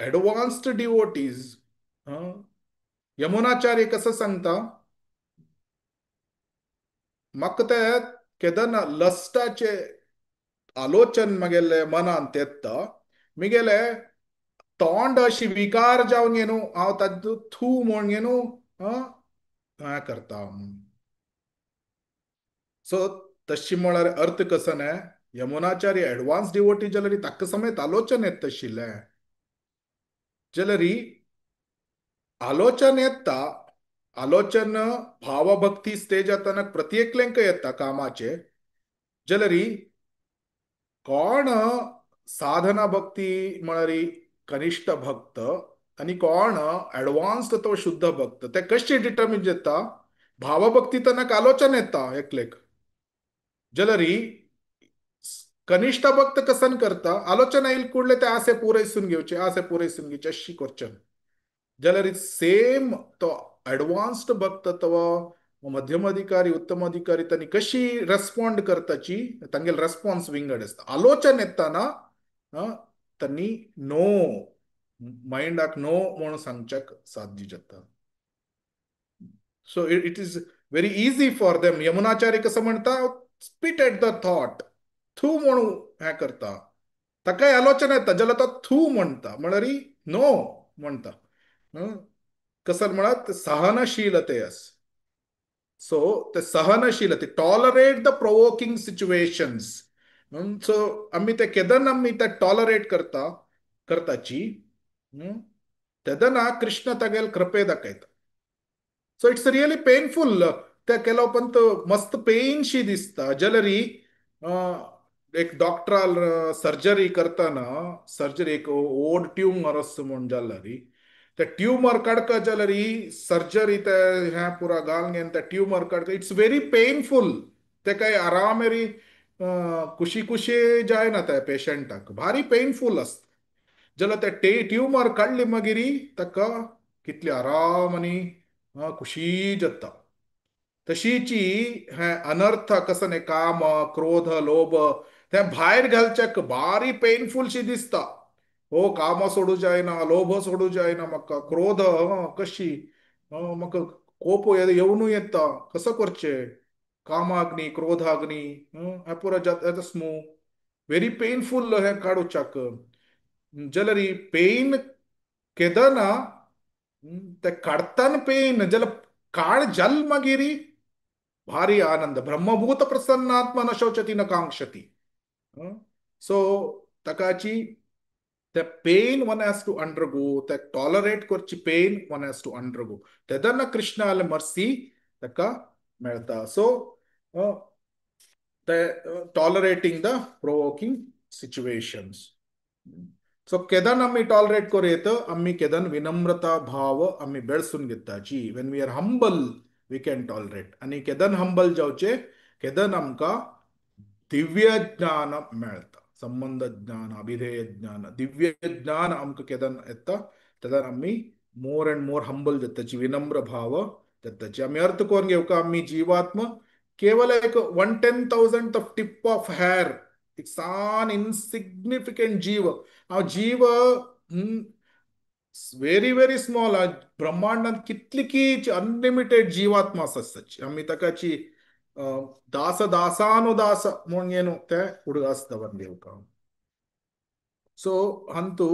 एडवान्स्ड डिवोटीज यमुनाचार्य कसं सांगता म्हाका ते केदना लस्टाचे आलोचन मगेले मनांत येता मिगेले तोंड अशी विकार जावन गे न्हू हांव ताजो थू म्हण गे न्हू हें करता. सो तशी म्हळ्यार अर्थ कसो न्हय यमुनाचार्य एडवान्स डिवोटी जाल्यार ताका समेत आलोचन येता तशिल्ले जाल्यार आलोचन येता आलोचन भावभक्ती स्टेज येताना प्रत्येकलेंक येता कामाचे जाल्यार कोण साधना भक्ती म्हळ्यार कनिष्ठ भक्त आणि कोण एडवान्स्ड तो शुद्ध भक्त ते कशे डिटर्मिन जाता भावभक्ती तनक आलोचन येता एकलेक जाल्यार कनिष्ठ भक्त कसन करता आलोचना येईल कुडले ते आसे पुरयसून घेवचे आसे पुरयसून घेवचे अशी करचे जाल्यार सेम तो एडवान्स्ड भक्त तो मध्यम अधिकारी उत्तम अधिकारी त्यांनी कशी रेस्पॉन्ड करताची तांगेल रेस्पॉन्स विंगड असता आलोचन येताना त्यांनी नो माइंडाक नो म्हणून सांगच्याक साध्य जाता. So it is very easy for them Yamunacharya कसं म्हणता स्पिट एट द थॉट थू म्हणून हे करता ताकाय आलोचना येता जाल्यार तो थू म्हणता म्हळ्यार नो म्हणता कसं म्हणत सहनशीलते अस. सो ते सहनशीलते tolerate the provoking situations. So आम्ही ते केदन आम्ही ते टॉलरेट करताची तेदना कृष्ण तागेल कृपे दाखयता. सो इट्स रियली पेनफुल ते केलो पण तो मस्त पेनशी दिसता जाल्यार एक डॉक्टराल सर्जरी करताना सर्जरी एक ओड ट्यूमर असता म्हण जाल्यार ते ट्यूमर काडका जाल्यार सर्जरी ते हे पुरा घालून घेवन ते ट्यूमर काडका इट्स व्हेरी पेनफुल. ते काय आरामेरी खुशी खुशी जायना त्या पेशंटाक भारी पेनफुल असता जाल्यार ते ट्यूमर काडली मागीर ताका कितली आराम आनी खुशी जाता. तशीची हे अनर्थ कसं नाही काम क्रोध लोभ ते भायर घालच्याक भारी पेनफुलशी दिसता. हो काम सोडू जायना लोभ सोडू जायना म्हाका क्रोध कशी म्हाका कोप येवनू येता कसं करचे कामाग्नी क्रोधाग्नी हे पुरो जाताच न्हू व्हेरी पेनफुल हे काडूच्याक जाल्यार पेन केदना ते काडताना पेन जाल्यार काळ जाल मागीर भारी आनंद ब्रह्मभूत प्रसन्नात्मा न शोचती न कांक्षती. सो तकाची the pain one has to undergo the tolerate करची pain one has to undergo तेदना कृष्णाल मर्सी तका मेळता. So the tolerating the provoking situations. So केदन आम्ही टॉलरेट करू येतं आम्ही केदन विनम्रता भाव आम्ही बेळसून घेताची when we are humble we can tolerate आणि केदन हंबल जावचे केदन आमका दिव्य ज्ञान मेळता संबंध ज्ञान अभिधेय ज्ञान दिव्य ज्ञान आमकां केदन येता तेदन आम्ही मोर अँड मोर हंबल जाताची विनम्र भाव जाताची. आम्ही अर्थ करून घेवका आम्ही जीवात्म केवल एक 1/10,000 ऑफ टिप ऑफ हेअर एक सान इनसिग्निफिकंट जीव हांव जीव व्हेरी व्हेरी स्मॉल ब्रह्मांडात कितली की अनलिमिटेड जीवात्मा आसता आम्ही तकाची दास दासानुदास म्हूण ಏನು ते ಹುಡುಗಾಸ್ತವನ್ देवका. सो हंतू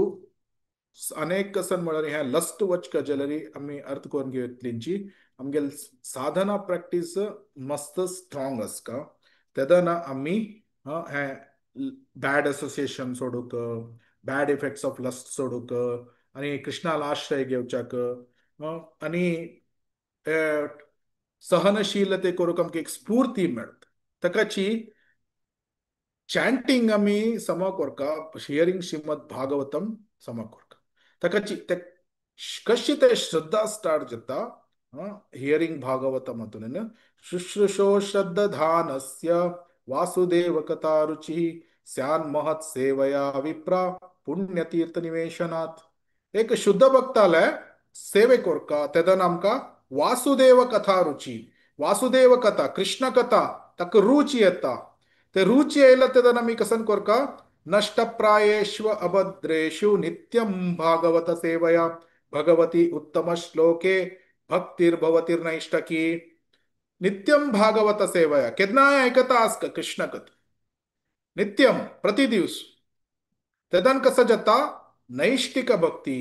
अनेक कसन म्हळ्यार ह्या लस्ट वचका जाल्यार आम्ही अर्थ करून घेतलींची आमगेल साधना प्रॅक्टीस मस्त स्ट्रॉंग आसका तेदना आम्ही हे बॅड असोसिएशन सोडूक बॅड इफेक्ट्स ऑफ लस्ट सोडूक आणि कृष्णाला आश्रय घेवच्याक आणि सहनशीलते करूक आमकां एक स्फूर्ती मेळटा. तकाची चॅन्टिंग आमी सम करता हियरिंग श्रीमद भागवतम सम करता तकाची कशी ते श्रद्धा स्टार्ट जाता हियरिंग भागवतम हातून शुश्रूषो श्रद्धानस्य वासुदेव कथा रुचि स्यान महत सेवया विप्रा पुण्यतीर्थ निवेशनात एक शुद्ध भक्तालय सेवे कोरका तेदन आमका वासुदेव कथा रुची वासुदेव कथा कृष्ण कथा तक रुची येता ते रुची येयला तेदन आम्ही कसन कोरका नष्टप्रायेष्व अभद्रेषु नित्यं भागवत सेवया भगवती उत्तम श्लोके भक्तिर्भवतीर्नैष्टकी नित्यम भागवत सेवया केदना ऐकता आसका कृष्ण कथा नित्यम प्रति दिवस तेदन कसं जाता नैष्टिक भक्ती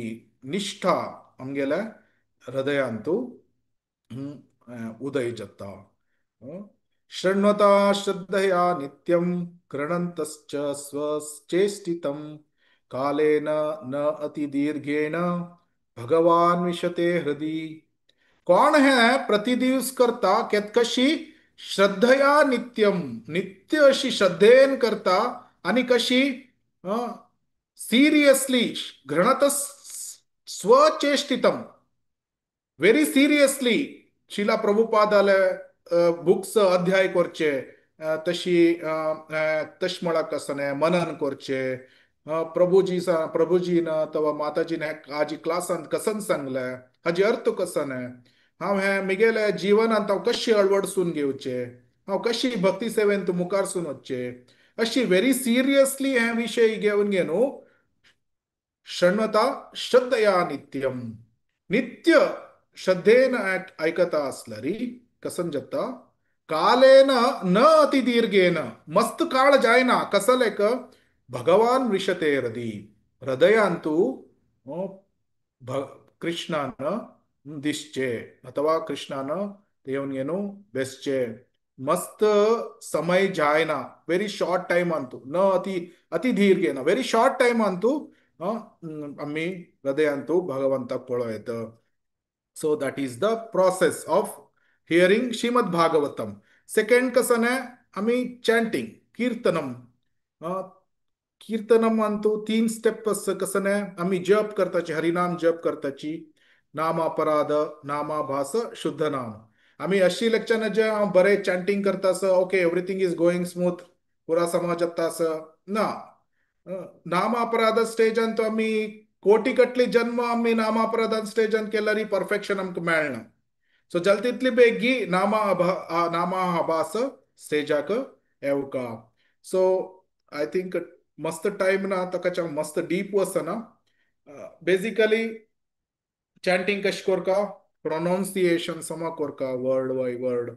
निष्ठा आमगेल्या हृदयांतू उदय जाता शृण्वता श्रद्धया नित्यं कृणन्तश्च स्वचेष्टितं कालेन न अतिदीर्घेण भगवान विशते हृदि कौन है प्रतिदिवस करता कशी श्रद्धया नित्यम नित्य अशी श्रद्धेन करता आणि कशी सिरियसली घृणत स्वचेष्टितम व्हेरी सिरियसली शिला प्रभुपादाले बुक्स अध्याय करचे तशी तशमळा कसने मनन करचे प्रभुजीन अथवा माताजीने हाजी क्लासान कसन सांगले हाजी अर्थ कसन हांव हे मिगेले जिवनांत हांव कशी अळवडसून घेवचे हांव कशी भक्ती सेवेंत मुखारसून वचचे अशी व्हेरी सिरियसली हे विषय घेवन घेवन शृण्वता श्रद्धया नित्यम नित्य श्रद्धेन ऐकता असलरी कसन जाता कालेन न अति दीर्घेन मस्त काळ जायना कसं लेक भगवान विशते हृदय हृदयांतू कृष्णानं दिसचे अथवा कृष्णानं येऊन येणू बेसचे मस्त समय जायना व्हेरी शॉर्ट टाइम अंतू न अति दीर्घेन व्हेरी शॉर्ट टाइम अंतू आम्ही हृदयांतू भगवंताक पळयत so that is the process of hearing Shrimad Bhagavatam second कसं आहे आम्ही चॅन्टिंग कीर्तनम कीर्तनम अंतू तीन स्टेप कसं आहे आम्ही जप करताची हरिनाम जप करताची नाम अपराध नामाभास शुद्ध नाम आम्ही अशी लेक्चर जे बरे चॅन्टिंग करता okay everything is going smooth पुरा समाज ना नामापराध स्टेजान तो आम्ही कोटी कटली जन्म आम्ही नामापराधान स्टेजान केल्यारी परफेक्शन आमकां मेळना सो जल तितली बेगी नामाभास स्टेजाक येवका सो आय थिंक मस्त टाइम ना ताका मस्त डीप वचना बेसिकली चॅन्टिंग कशी कोरका प्रोनाउन्सिएशन समा कोरका वर्ड बाय वर्ड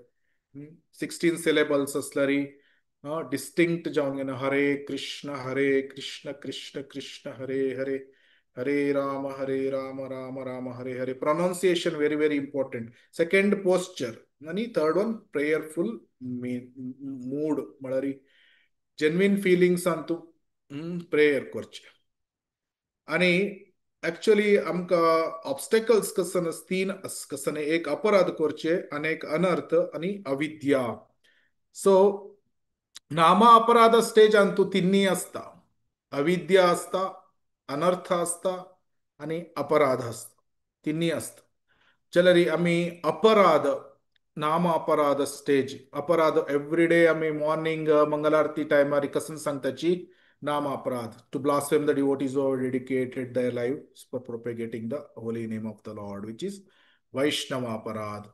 16 सिलेबल्स असल्यारी डिस्टिंक्ट जावन घेना हरे Krishna Krishna Krishna Hare Hare Hare Ram Ram Ram Hare Hare pronunciation very very important second posture आणि थर्ड वन प्रेयरफुल मूड म्हळ्यार जेन्युइन फिलिंग्स तू प्रेयर करचे आणि ऍक्च्युअली आमकां ऑब्स्टेकल्स कसन तीन कसन एक अपराध करचे अनेक अनर्थ आणि अविद्या सो नामा अपराध स्टेजान तू तिन्ही असता अविद्या असता अनर्थ असता आणि अपराध असता तिन्ही असता चलरी आम्ही अपराध नाम अपराध स्टेज अपराध एव्हरीडे आम्ही मॉर्निंग मंगलारती टायमार कसन सांगताची नाम अपराध to blaspheme the devotees who have dedicated their lives for propagating the holy name of the Lord which is वैष्णव अपराध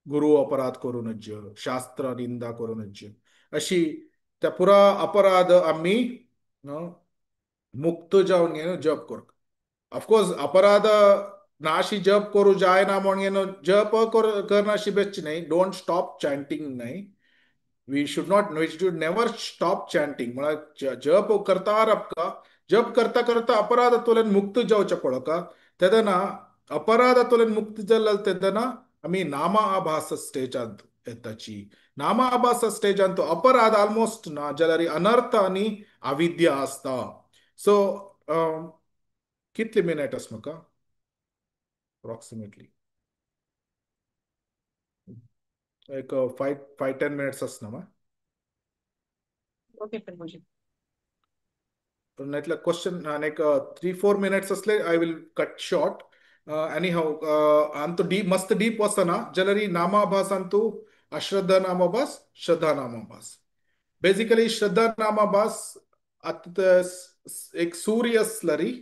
गुरु अपराध करूनच शास्त्र निंदा करूनच अशी त्या पुरा अपराध आम्ही मुक्त जावन घेऊन जप करू ऑफकोर्स अपराध नाशी जप करू जाय ना म्हणून जप करनाशी बेस्ट नाही डोंट स्टॉप चॅन्टिंग नाही we should never stop chanting म्हळ्यार जप करता रपका जप करता करता अपराधातून मुक्त जावचे पळका तेदना अपराधातून मुक्त जाल्यार तेदना आम्ही नामा आभास स्टेजांत येताची नामा आभास स्टेजांत अपराध ऑलमोस्ट ना जाल्यार अनर्थ आणि अविद्या असता सो कितले मिनिट आस म्हाका अप्रॉक्सिमेटली एक 5-10 मिनिट्स असना मा ओके प्रभुजी नाहीतल्या क्वेश्चन आणि एक 3-4 मिनिट्स असले I will cut short anyhow अंतु डीप मस्त डीप वसना जलरी नामाभास अंतु अश्रद्धा नामाभास श्रद्धा नामाभास बेसिकली श्रद्धा नामाभास अत एक सूर्य असलरी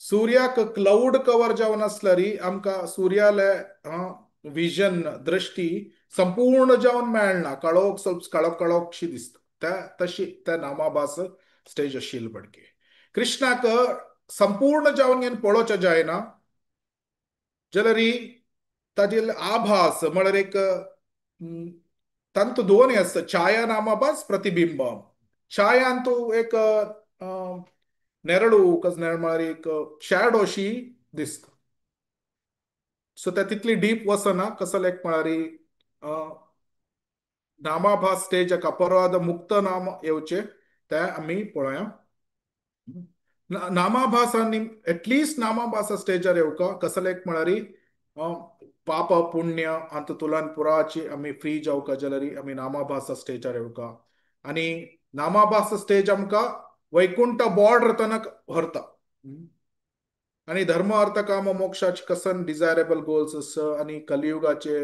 सूर्याक क्लाउड कवर जावन असलरी आमका सूर्याले विजन दृष्टी संपूर्ण जावन मेळना काळोख ಸ್ವಲ್ಪ काळोख काळोखशी दिसता तशी त्या नामाभास स्टेज आशिल्ली पडके कृष्णाक संपूर्ण जावन घेवन पळोवचे जायना जाल्यार ताजेर आभास म्हळ्यार एक तांतू दोन आसता छाया नामाभास प्रतिबिंब छायान तू एक नेरळू कस म्हळ्यार एक शॅडोशी दिसता सो त्या तितली डीप वसना कसं लायक म्हळ्यार नामाभास स्टेज अपराध मुक्त नाम येवचे ते आमी पळोवया नामाभासांनी एटलिस्ट नामाभास स्टेजार येवका कसं लायक म्हळ्यार पाप पुण्य अंत तुलान पुराची आमी फ्री जावका जाल्यार आमी नामाभास स्टेजार येवका आणि नामाभास स्टेज आमकां वैकुंठ बॉर्डर तनक व्हरता आणि धर्म अर्थ काम मोक्षाचे कसन डिझायरेबल गोल्स आसा आणि कलियुगाचे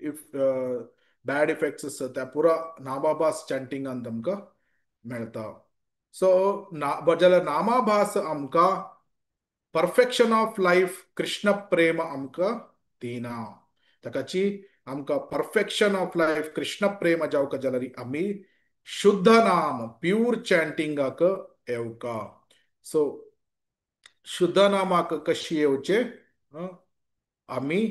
इफ बॅड इफेक्ट्स आसा त्या पुरा नामाभास चॅन्टिंगान आमकां मेळता सो जाल्यार नामाभास आमकां परफेक्शन ऑफ लाईफ कृष्ण प्रेम आमकां दिना ताकाची आमकां परफेक्शन ऑफ लाईफ कृष्ण प्रेम जावका जाल्यार आमी शुद्ध नाम प्यूर चॅन्टिंगाक येवका सो शुद्ध नामाक कशी येवचे आमी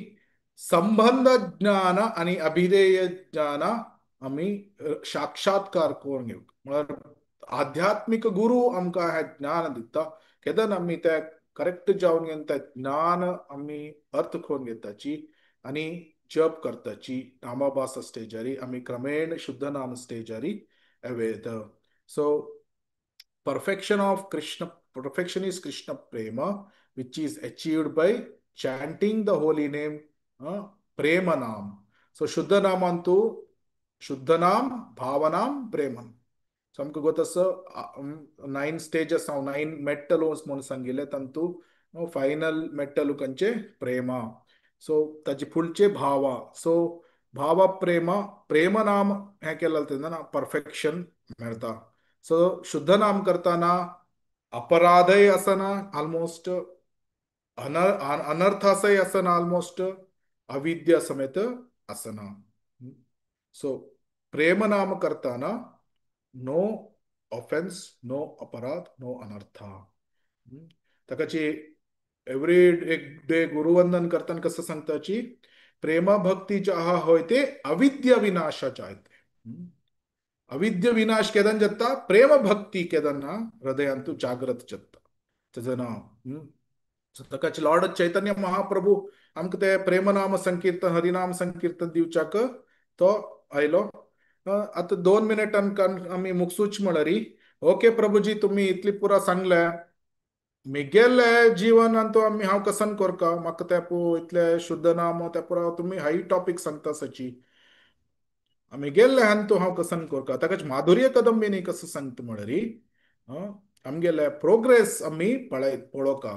संबंध ज्ञान आणि अभिधेय ज्ञान आमी साक्षात्कार करून घेवक म्हळ्यार आध्यात्मिक गुरु आमकां हे ज्ञान दिता केदन आमी ते करेक्ट जावन घेवन ते ज्ञान आमी अर्थ करून घेताची आणि जप करताची नामाभास स्टेजारी आमी क्रमेण शुद्ध नाम स्टेजारी येवेत so perfection of Krishna, perfection is Krishna prema, which is achieved by chanting the holy name, prema nam. So Shuddha Namantu, Shuddha Nam, Bhavanam, Preman. So आमकां गोत 9 stages हांव 9 मेट्टलूस म्हणून सांगिल्ले तांतू फायनल मेट्टलू खंयचे प्रेमा सो ताचे फुडचे भावा सो भाव प्रेमा प्रेम नाम हें केलें तेन्ना परफेक्शन मेळटा सो शुद्ध नाम करताना अपराधय असना ऑलमोस्ट अनर्थासय असना ऑलमोस्ट अविद्या समेत असना सो प्रेम नाम करताना नो ऑफेन्स नो अपराध नो अनर्थ ताकाची एवरी एक डे गुरुवंदन करताना कसं सांगताची प्रेम भक्ती जे आहा होय ते अविद्या विनाशाच्या आहेत अविद्य विनाश केदन जत्ता प्रेम भक्ती केदन हृदयांतु जागृत जत्ता तेजं नाव तकाच लॉर्ड चैतन्य महाप्रभू आमकां ते प्रेमनाम संकीर्तन हरिनाम संकीर्तन दिवच्याक तो आयलो आता 2 मिनिटांक आमी मुखसूच म्हळ्यार ओके प्रभुजी तुम्ही इतली पुरा सांगले मिगेले जीवन तो आमी हांव कसन करका म्हाका ते इतले शुद्ध नाम ते पुरा तुम्ही हाई टॉपिक सांगता सची आम्ही गेल्ले हान तो हांव कसन करता ताकाच माधुर्य कदंबिनी कसं सांगता म्हळ्यार आमगेले प्रोग्रेस आमी पळोवका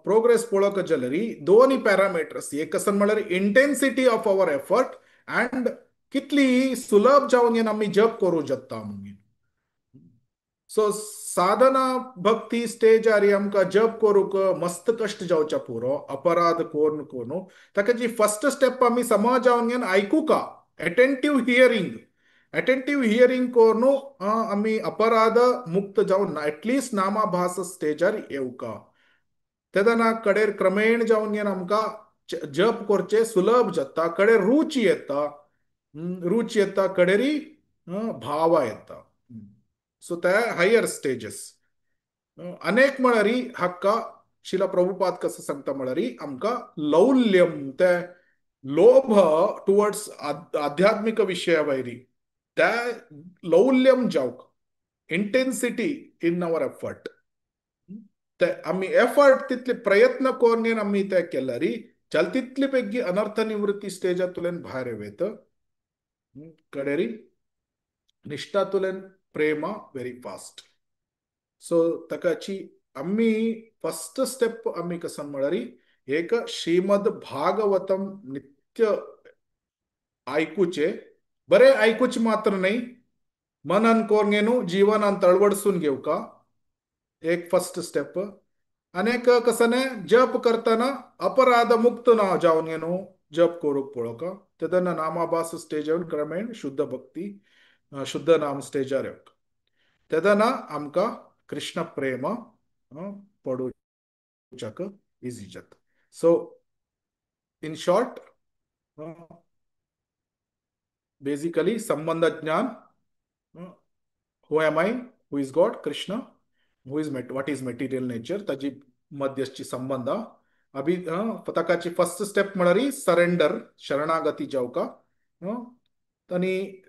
प्रोग्रेस पळोवका जाल्यार दोन्ही पॅरामिटर्स एक कसन म्हळ्यार intensity of our effort and कितली सुलभ जावन घेवन आमी जप करूं शकता म्हणून सो साधना भक्ती स्टेजार आमकां जप करूंक मस्त कष्ट जावच्या पुरो अपराध कोण कोण ताका फर्स्ट स्टेप आमी समज जावन घेवन आयकुका अटेंटिव्ह हियरिंग करून आम्ही अपराध मुक्त जाऊन एटलिस्ट नामाभास स्टेजार येवका तेदना कडेर क्रमेण जावन घेवन आमकां जप करचे सुलभ जाता कडेर रुची येता कडेरी भाव येता सो ते हायर स्टेजेस अनेक म्हळ्यार हाका शिला प्रभुपाद कसं सांगता म्हळ्यार आमकां लौल्यम ते लोभ टुवर्ड्स आध्यात्मिक विषया वैरी त्या लौल्यम जावक इंटेन्सिटी इन अवर एफर्ट ते आम्ही एफर्ट तितले प्रयत्न करून घेवन आम्ही ते केल्यार चल तितली पैकी अनर्थ निवृत्ती स्टेजांतल्यान भायर येवेत कडेरी निष्ठातुल्यान प्रेमा व्हेरी फास्ट सो ताकाची आम्ही फर्स्ट स्टेप आम्ही कसं म्हळ्यार एक श्रीमद भागवतम नित्य ऐकूचे, बरे ऐकूच मात्र नाही, मनन कोरंगेनु जीवनात अळवडसून घेऊ का, एक फर्स्ट स्टेप. अनेक कसने जप करताना अपराध मुक्त ना जाऊन घेणू जप करूक पळोक, तेदना नामाभास स्टेज क्रमेण शुद्ध भक्ती शुद्ध नाम स्टेजार येवक, तेदना आमका कृष्ण प्रेम पडूचक इजी जात. सो इन शॉर्ट, बेसिकली संबंध ज्ञान, who am I, who is God Krishna, who is what is material nature, ताची मध्यस्थी संबंध. अभी ताकाची फर्स्ट स्टेप म्हळ्यार सरेंडर, शरणागती जावका. तनी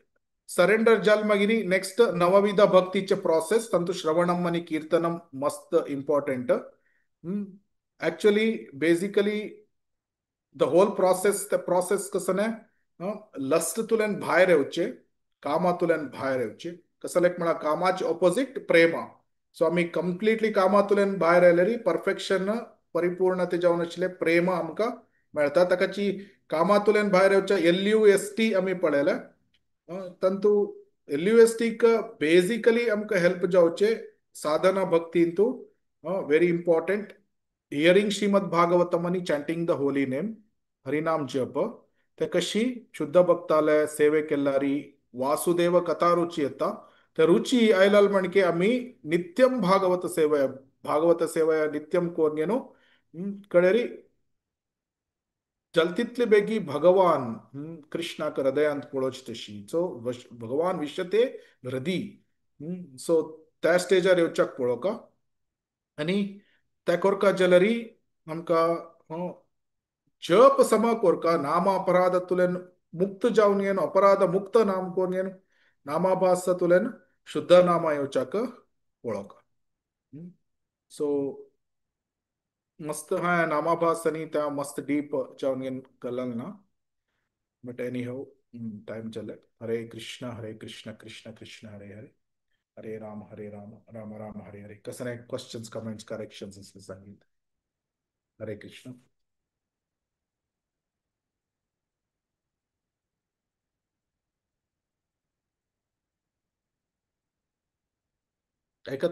सरेंडर जाल मागिरी नेक्स्ट नवविध भक्तीचे प्रोसेस, तंतु श्रवणम आणि कीर्तनम मस्त important. Actually basically the whole process कसं नाही, लस्टतुल्यान भायर येवचे, कामातुल्यान भायर येवचे. कसं लायक म्हणा कामाचे ऑपोजिट प्रेम. सो आम्ही कम्प्लिटली कामातुल्यान भायर आयलेली परफेक्शन परिपूर्णते जावन आशिल्ले प्रेम आमकां मेळटा. ताकाची कामातुल्यान भायर येवच्या LUST आमी पळयले. तंतु LUSTक बेसिकली आमकां हेल्प जावचे साधना भक्ती इंतू very important. Hearing Shrimad Bhagavatam आणि चॅन्टिंग द होली नेम, हरिनाम जप. ते कशी शुद्ध भक्तालय सेवे केल्यारी वासुदेव कथा रुची येता, त्या रुची आयलाल म्हणके आम्ही नित्यम भागवत सेवया नित्यम कोरगेनो कळेरी जलतितले बेगी भगवान कृष्णाक हृदयांत पळोवच तशी. सो भगवान विश्यते हृदय. सो त्या स्टेजार येवच्याक पळोवका. आणि त्या कोरका जलरी आमकां जप सम कोरका नाम अपराधतुल्यान मुक्त जावन येन, अपराध मुक्त नाम कोरून येन, नामाभासतुल्यान शुद्ध नामा येवच्याक पळोवका. सो मस्त हा नामाभास आणि त्या मस्त डीप जावन येन कळलं ना. बट एनी हाउ टाइम चले. हरे कृष्ण कृष्ण कृष्ण हरे हरे, हरे राम राम राम हरे हरे. कसं नाही क्वेश्चन्स कमेंट्स करेक्शन्स असं सांगितलं. हरे कृष्ण. ऐकत